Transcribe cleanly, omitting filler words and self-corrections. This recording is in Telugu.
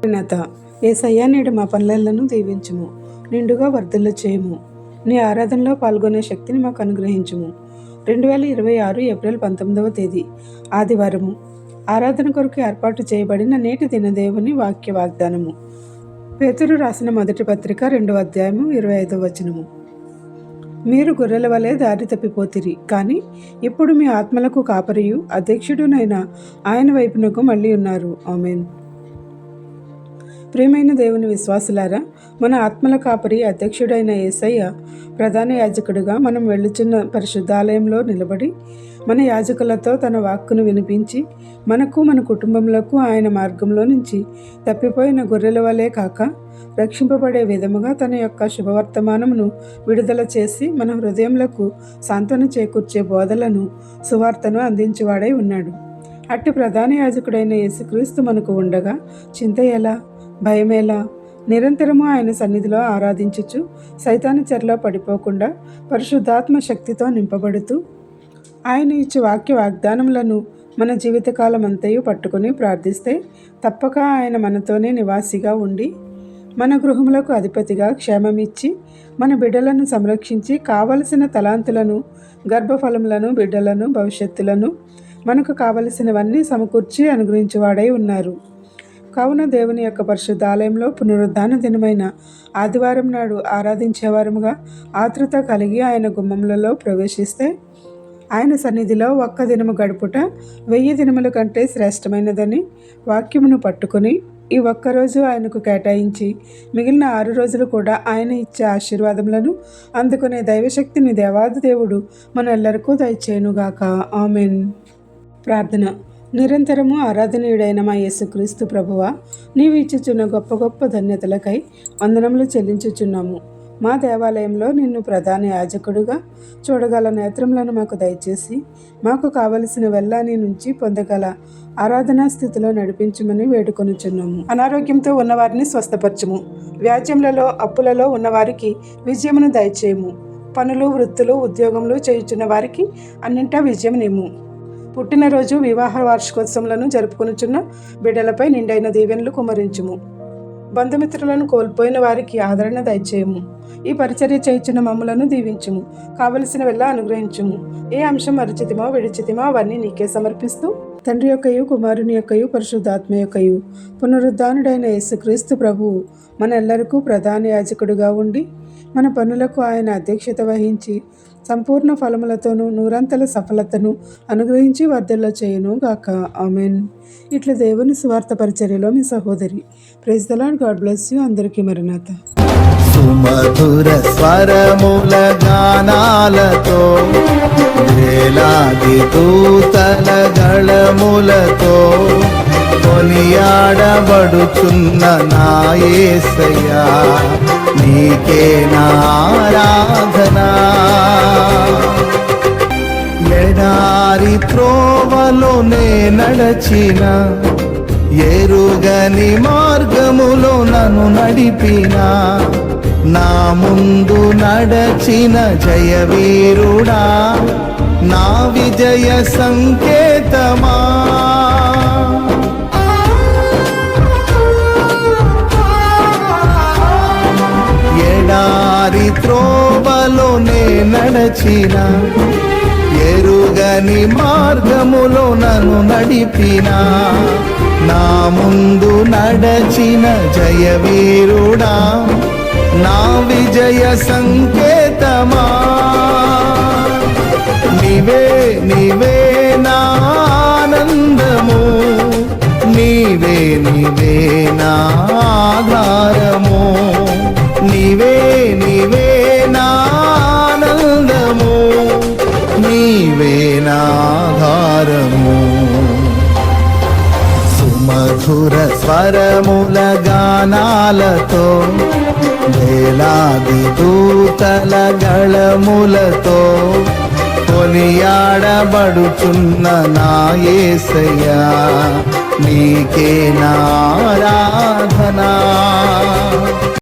కృతజ్ఞత. యేసయ్యా, నేడు మా పనులను దీవించుము, నిండుగా వర్ధిల్ల చేయుము. నీ ఆరాధనలో పాల్గొనే శక్తిని మాకు అనుగ్రహించుము. 2026 ఏప్రిల్ 19వ తేదీ ఆదివారము. ఆరాధన కొరకు ఏర్పాటు చేయబడిన నేటి దినదేవుని వాక్య వాగ్దానము. పేతురు రాసిన మొదటి పత్రిక 2వ అధ్యాయము 25వ వచనము. మీరు గొర్రెల వలె దారి తప్పిపోతిరి, కానీ ఇప్పుడు మీ ఆత్మలకు కాపరియు అధ్యక్షుడునైన ఆయన వైపునకు మళ్ళీ ఉన్నారు. ఆమేన్. ప్రియమైన దేవుని విశ్వాసులారా, మన ఆత్మల కాపరి అధ్యక్షుడైన యేసయ్య ప్రధాన యాజకుడిగా మనం వెళ్ళుచున్న పరిశుద్ధాలయంలో నిలబడి మన యాజకులతో తన వాక్కును వినిపించి మనకు మన కుటుంబములకు ఆయన మార్గంలో నుంచి తప్పిపోయిన గొర్రెల వలె కాక రక్షింపబడే విధముగా తన యొక్క శుభవర్తమానమును విడుదల చేసి మన హృదయములకు సాంత్వన చేకూర్చే బోధలను సువార్తను అందించేవాడై ఉన్నాడు. అట్టి ప్రధాన యాజకుడైన యేసుక్రీస్తు మనకు ఉండగా చింత ఎలా, భయమేలా? నిరంతరము ఆయన సన్నిధిలో ఆరాధించుచు సైతాను చెరలో పడిపోకుండా పరిశుద్ధాత్మ శక్తితో నింపబడుతూ ఆయన ఇచ్చే వాక్య వాగ్దానములను మన జీవితకాలం అంతయు పట్టుకుని ప్రార్థిస్తే తప్పక ఆయన మనతోనే నివాసిగా ఉండి మన గృహములకు అధిపతిగా క్షేమమిచ్చి మన బిడ్డలను సంరక్షించి కావలసిన తలాంతులను, గర్భఫలములను, బిడ్డలను, భవిష్యత్తులను, మనకు కావలసినవన్నీ సమకూర్చి అనుగ్రహించేవాడై ఉన్నారు. కావున దేవుని యొక్క పరిశుద్ధాలయంలో పునరుద్ధాన దినమైన ఆదివారం నాడు ఆరాధించేవారముగా ఆతృత కలిగి ఆయన గుమ్మములలో ప్రవేశిస్తే ఆయన సన్నిధిలో ఒక్క దినము గడుపుట 1000 దినముల కంటే శ్రేష్టమైనదని వాక్యమును పట్టుకుని ఈ ఒక్కరోజు ఆయనకు కేటాయించి మిగిలిన 6 రోజులు కూడా ఆయన ఇచ్చే ఆశీర్వాదములను అందుకునే దైవశక్తిని దేవాది దేవుడు మనెల్లరికూ దయచేయునుగాక. ఆమెన్. ప్రార్థన. నిరంతరము ఆరాధనీయుడైన మా యేసుక్రీస్తు ప్రభువా, నీవు ఇచ్చుచున్న గొప్ప గొప్ప ధన్యతలకై వందనములు చెల్లించుచున్నాము. మా దేవాలయంలో నిన్ను ప్రధాన యాజకుడుగా చూడగల నేత్రములను మాకు దయచేసి మాకు కావలసిన వెల్లాని నుంచి పొందగల ఆరాధనా స్థితిలో నడిపించమని వేడుకొనుచున్నాము. అనారోగ్యంతో ఉన్నవారిని స్వస్థపరచుము. వ్యాజ్యములలో, అప్పులలో ఉన్నవారికి విజయమును దయచేయము. పనులు, వృత్తులు, ఉద్యోగములు చేయుచున్న వారికి అన్నింటా విజయమునిమ్ము. పుట్టినరోజు, వివాహ వార్షికోత్సవములను జరుపుకొనుచున్న బిడ్డలపై నిండైన దీవెనలు కుమరించుము. బంధుమిత్రులను కోల్పోయిన వారికి ఆదరణ దయచేయము. ఈ పరిచర్య చేయుచున్న మమ్ములను దీవించుము. కావలసిన వెళ్ళ అనుగ్రహించుము. ఏ అంశం మరిచితిమో విడిచితిమో అవన్నీ నీకే సమర్పిస్తూ తండ్రి యొక్కయు, కుమారుని యొక్కయు, పరిశుద్ధాత్మ యొక్కయు పునరుద్ధానుడైన యేసుక్రీస్తు ప్రభువు మనెల్లరికూ ప్రధాన యాజకుడిగా ఉండి మన పనులకు ఆయన అధ్యక్షత వహించి సంపూర్ణ ఫలములతోనూ నూరంతల సఫలతను అనుగ్రహించి వర్ధిల్ల చేయును గాక. ఆమెన్. ఇట్లా దేవుని సువార్త పరిచర్యలో మీ సహోదరి. Praise the Lord. God bless you. అందరికీ మరణాత. సుమధుర స్వరముల గానాలతో, వేలాది దూతల గళములతో కొనియాడబడుచున్న నా యేసయ్యా, నీకే నా ఆరాధనా. ఎడారి త్రోవలో నే నడచిన, ఎరుగని మార్గములో నన్ను నడిపిన, నా ముందు నడచిన జయవీరుడా, నా విజయ సంకేతమా. ఎడారి త్రోవలో నే నడచిన, ఎరుగని మార్గములో నన్ను నడిపిన, నా ముందు నడచిన జయవీరుడా, నా విజయ సంకేతమా. నీవే నీవే నా ఆనందము, నీవే నీవే నా ఆధారము, నీవే నీవే నా ఆనందము, నీవే నా ఆధారము. సుమధుర స్వరముల గానాలతో, వేలాది దూతల గళములతో కొనియాడబడుచున్న నా యేసయ్యా, నీకే నా ఆరాధనా.